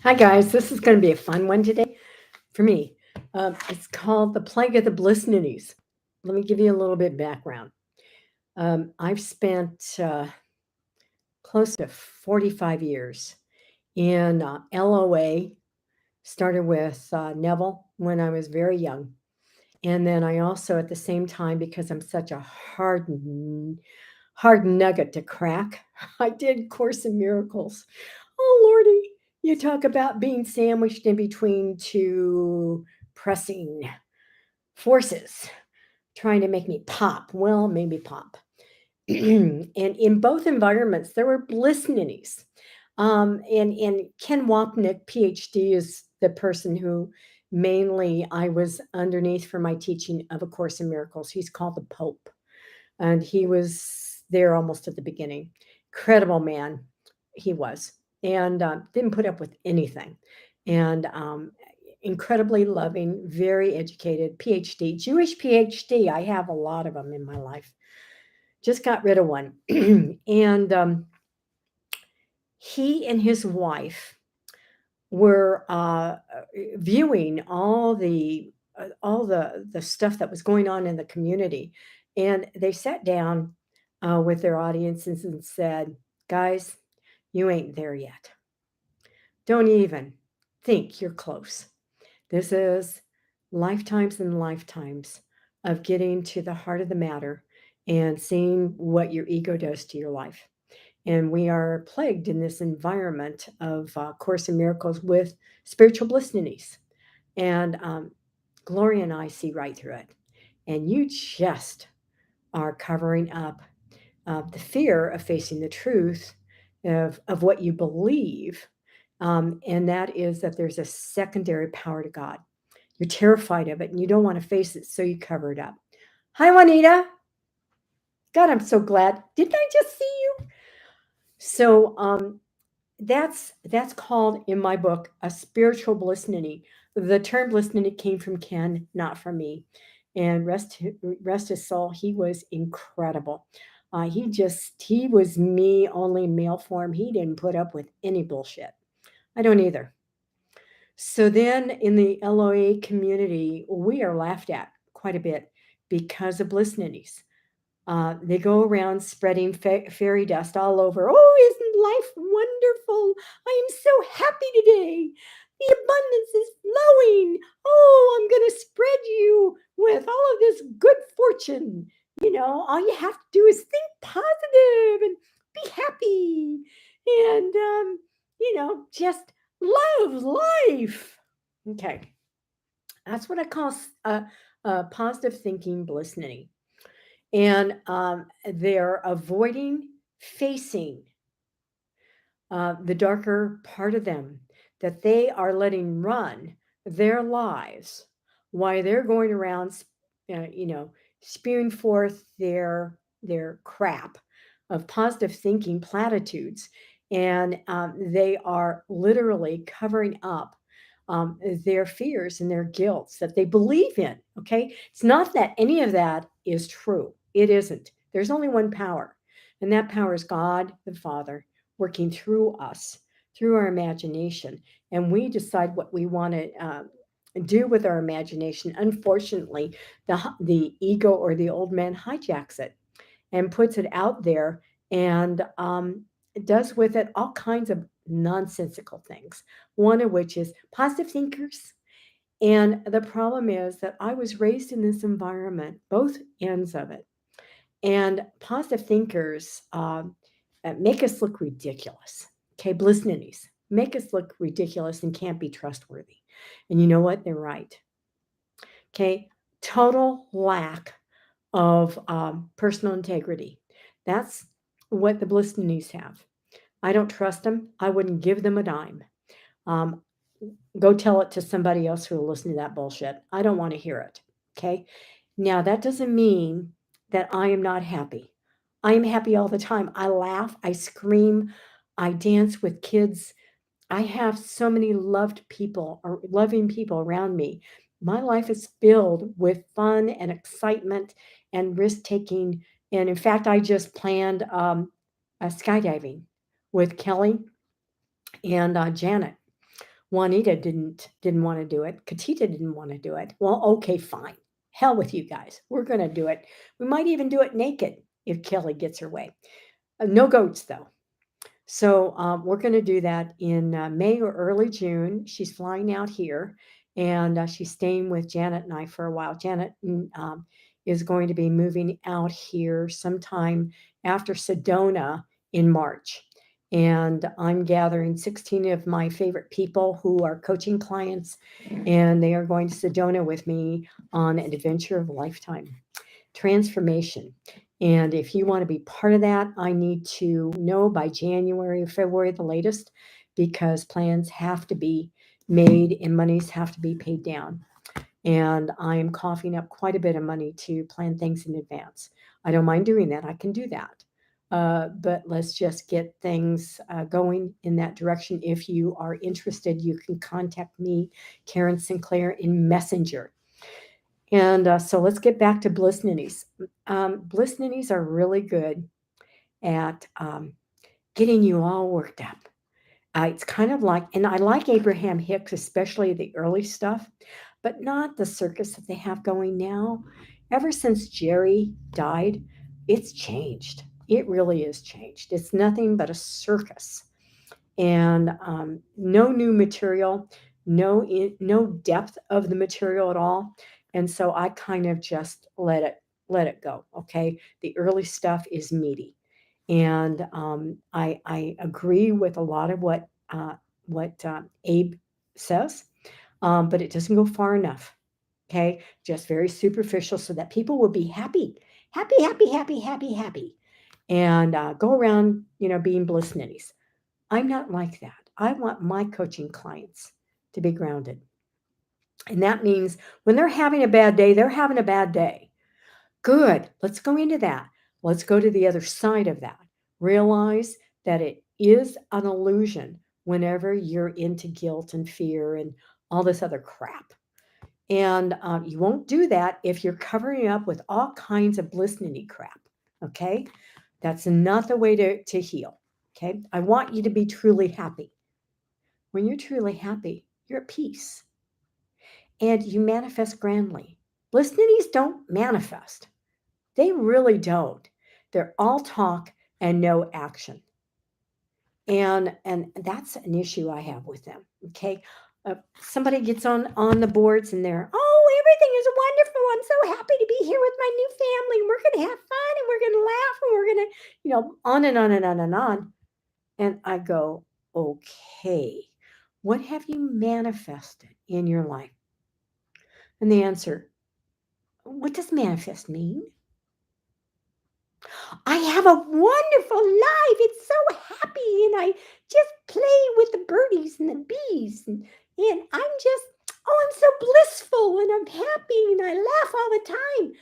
Hi, guys. This is going to be a fun one today for me. It's called The Plague of the Blissninnys. Let me give you a little bit of background. I've spent close to 45 years in LOA, started with Neville when I was very young. And then I also, at the same time, because I'm such a hard nugget to crack, I did Course in Miracles. Oh, Lordy, you talk about being sandwiched in between two pressing forces, trying to make me pop. Well, maybe pop. And in both environments, there were Blissninnys. And Ken Wapnick, PhD, is the person who mainly I was underneath for my teaching of A Course in Miracles. He's called the Pope, and he was there almost at the beginning. Incredible man, he was, and didn't put up with anything, and incredibly loving, very educated, PhD, Jewish PhD. I have a lot of them in my life. Just got rid of one, and he and his wife were viewing all the stuff that was going on in the community, and they sat down with their audiences and said, "Guys, you ain't there yet. Don't even think you're close. This is lifetimes and lifetimes of getting to the heart of the matter and seeing what your ego does to your life." And we are plagued in this environment of Course in Miracles with spiritual blissnies. And Gloria and I see right through it. And you just are covering up the fear of facing the truth of what you believe. And that is that there's a secondary power to God. You're terrified of it and you don't want to face it, so you cover it up. Hi, Juanita. God, I'm so glad. Didn't I just see you? So that's called in my book a spiritual blissninny. The term blissninny came from Ken, not from me. And rest his soul, he was incredible. He was me only male form. He didn't put up with any bullshit. I don't either. So then in the LOA community, we are laughed at quite a bit because of blissninnies. They go around spreading fairy dust all over. Oh, isn't life wonderful? I am so happy today. The abundance is flowing. Oh, I'm going to spread you with all of this good fortune. All you have to do is think positive and be happy and, just love life. Okay. That's what I call positive thinking bliss ninny. And they're avoiding facing the darker part of them that they are letting run their lives while they're going around, you know, spewing forth their crap of positive thinking platitudes, and they are literally covering up their fears and their guilts that they believe in. Okay, it's not that any of that is true. It isn't. There's only one power, and that power is God the Father working through us, through our imagination. And we decide what we want to do with our imagination. Unfortunately, the ego or the old man hijacks it and puts it out there, and does with it all kinds of nonsensical things, one of which is positive thinkers. And the problem is that I was raised in this environment, both ends of it. And positive thinkers make us look ridiculous. Okay, bliss ninnies make us look ridiculous and can't be trustworthy. And you know what? They're right. Okay, total lack of personal integrity. That's what the bliss ninnies have. I don't trust them. I wouldn't give them a dime. Um, Go tell it to somebody else who will listen to that bullshit. I don't want to hear it. Okay. Now, that doesn't mean that I am not happy. I am happy all the time. I laugh, I scream, I dance with kids. I have so many loved people or loving people around me. My life is filled with fun and excitement and risk taking. And in fact, I just planned a skydiving with Kelly and Janet. Juanita didn't want to do it. Katita didn't want to do it. Well, okay, fine. Hell with you guys. We're going to do it. We might even do it naked if Kelly gets her way. No goats though. So we're going to do that in May or early June. She's flying out here, and she's staying with Janet and I for a while. Janet is going to be moving out here sometime after Sedona in March. And I'm gathering 16 of my favorite people who are coaching clients, and they are going to Sedona with me on an adventure of a lifetime transformation. And if you want to be part of that, I need to know by January or February, the latest, because plans have to be made and monies have to be paid down. And I am coughing up quite a bit of money to plan things in advance. I don't mind doing that. I can do that. But let's just get things going in that direction. If you are interested, you can contact me, Karen Sinclair, in Messenger. And so let's get back to Blissninnys. Blissninnys are really good at getting you all worked up. It's kind of like, and I like Abraham Hicks, especially the early stuff, but not the circus that they have going now. Ever since Jerry died, it's changed. It really is changed. It's nothing but a circus, and no new material, no depth of the material at all. And so I kind of just let it go. Okay, the early stuff is meaty, and I agree with a lot of what Abe says, but it doesn't go far enough. Okay, just very superficial, so that people will be happy, happy, happy, happy, happy, happy, and go around, being bliss ninnies. I'm not like that. I want my coaching clients to be grounded. And that means when they're having a bad day, they're having a bad day. Good. Let's go into that. Let's go to the other side of that. Realize that it is an illusion whenever you're into guilt and fear and all this other crap. And you won't do that if you're covering it up with all kinds of bliss ninny crap. Okay? That's not the way to heal. Okay? I want you to be truly happy. When you're truly happy, you're at peace and you manifest grandly. Bliss ninnies don't manifest. They really don't. They're all talk and no action. And that's an issue I have with them. Okay. Somebody gets on the boards and they're, oh, everything is wonderful. I'm so happy to be here with my new family. And we're going to have fun and we're going to laugh and we're going to, on and on and on and on. And I go, okay, what have you manifested in your life? And the answer, what does manifest mean? I have a wonderful life. It's so happy. And I just play with the birdies and the bees. And I'm just, oh, I'm so blissful and I'm happy and I laugh all the time.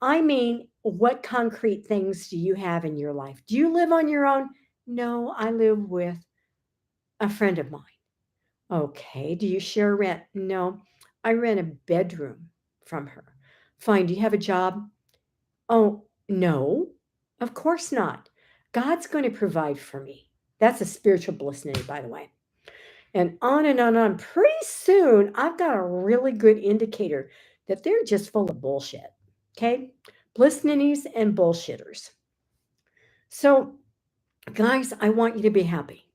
I mean, what concrete things do you have in your life? Do you live on your own? No, I live with a friend of mine. Okay. Do you share rent? No, I rent a bedroom from her. Fine. Do you have a job? Oh, no, of course not. God's going to provide for me. That's a spiritual bliss ninny, by the way. And on and on and on. Pretty soon, I've got a really good indicator that they're just full of bullshit. Okay? Bliss ninnies and bullshitters. So, guys, I want you to be happy.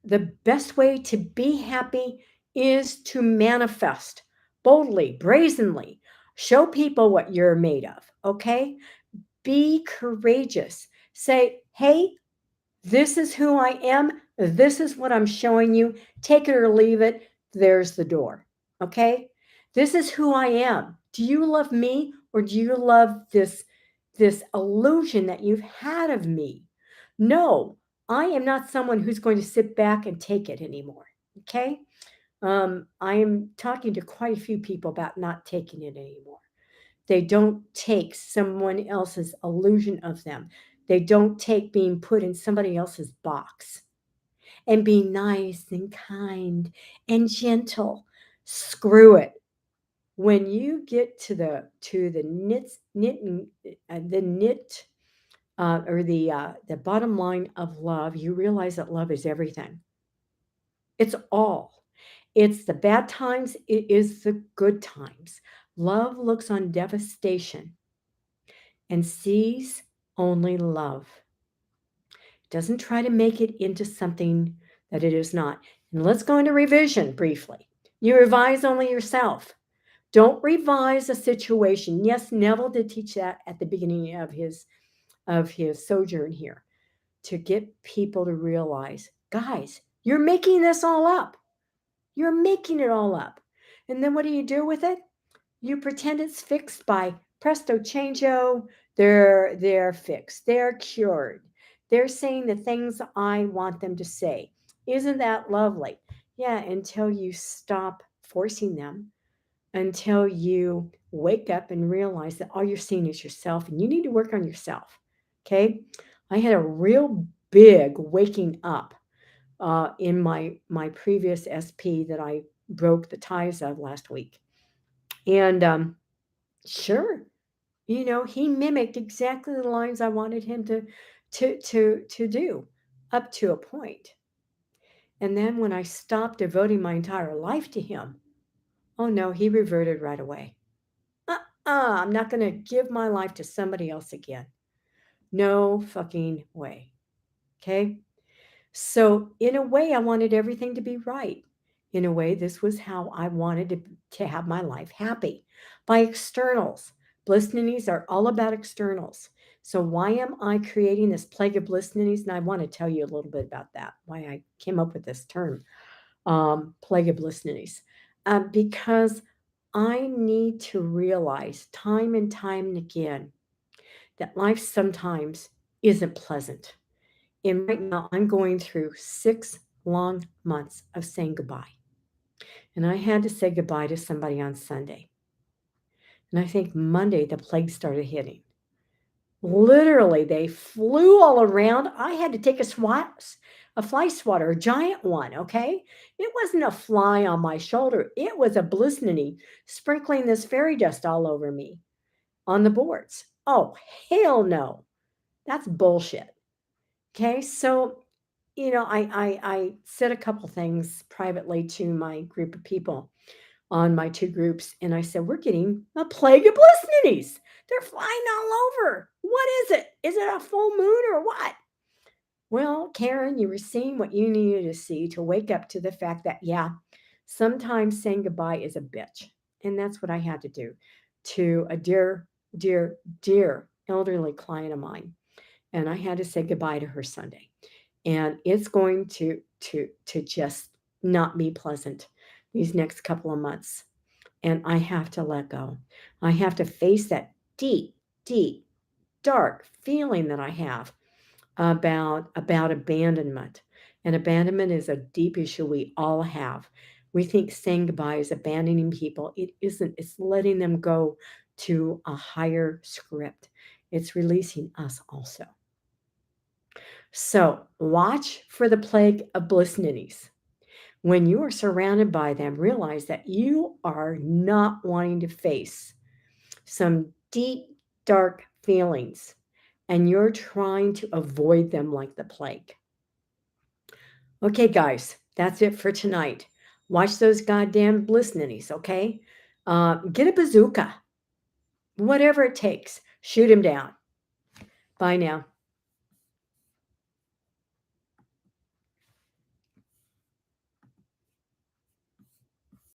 The best way to be happy is to manifest boldly, brazenly. Show people what you're made of, okay? Be courageous. Say, hey, this is who I am. This is what I'm showing you. Take it or leave it. There's the door, okay? This is who I am. Do you love me or do you love this illusion that you've had of me? No, I am not someone who's going to sit back and take it anymore. Okay. I am talking to quite a few people about not taking it anymore. They don't take someone else's illusion of them. They don't take being put in somebody else's box and be nice and kind and gentle. Screw it. When you get to the knit or the bottom line of love, you realize that love is everything. It's all. It's the bad times, it is the good times. Love looks on devastation and sees only love. It doesn't try to make it into something that it is not. And let's go into revision briefly. You revise only yourself. Don't revise a situation. Yes, Neville did teach that at the beginning of his sojourn here, to get people to realize, guys, you're making this all up. You're making it all up. And then what do you do with it? You pretend it's fixed by presto changeo. They're fixed. They're cured. They're saying the things I want them to say. Isn't that lovely? Yeah, until you stop forcing them, until you wake up and realize that all you're seeing is yourself and you need to work on yourself. Okay? I had a real big waking up in my previous SP that I broke the ties of last week. And sure, he mimicked exactly the lines I wanted him to do up to a point. And then when I stopped devoting my entire life to him, oh no, he reverted right away. I'm not going to give my life to somebody else again. No fucking way. Okay? So, in a way, I wanted everything to be right. In a way, this was how I wanted to have my life happy by externals. Blissninnys are all about externals. So, why am I creating this plague of blissninnys? And I want to tell you a little bit about that, why I came up with this term, plague of blissninnys. Because I need to realize time and time again that life sometimes isn't pleasant. And right now, I'm going through 6 long months of saying goodbye. And I had to say goodbye to somebody on Sunday. And I think Monday, the plague started hitting. Literally, they flew all around. I had to take a fly swatter, a giant one, okay? It wasn't a fly on my shoulder. It was a blissninny sprinkling this fairy dust all over me on the boards. Oh, hell no. That's bullshit. Okay, so I said a couple things privately to my group of people on my 2 groups, and I said, "We're getting a plague of blissninnys. They're flying all over. What is it? Is it a full moon or what?" Well, Karen, you were seeing what you needed to see to wake up to the fact that, yeah, sometimes saying goodbye is a bitch. And that's what I had to do to a dear, dear, dear elderly client of mine. And I had to say goodbye to her Sunday. And it's going to just not be pleasant these next couple of months. And I have to let go. I have to face that deep, deep, dark feeling that I have about abandonment. And abandonment is a deep issue we all have. We think saying goodbye is abandoning people. It isn't. It's letting them go to a higher script. It's releasing us also. So watch for the plague of blissninnys. When you are surrounded by them, realize that you are not wanting to face some deep, dark feelings, and you're trying to avoid them like the plague. Okay, guys, that's it for tonight. Watch those goddamn blissninnys, okay? Get a bazooka, whatever it takes. Shoot him down. Bye now.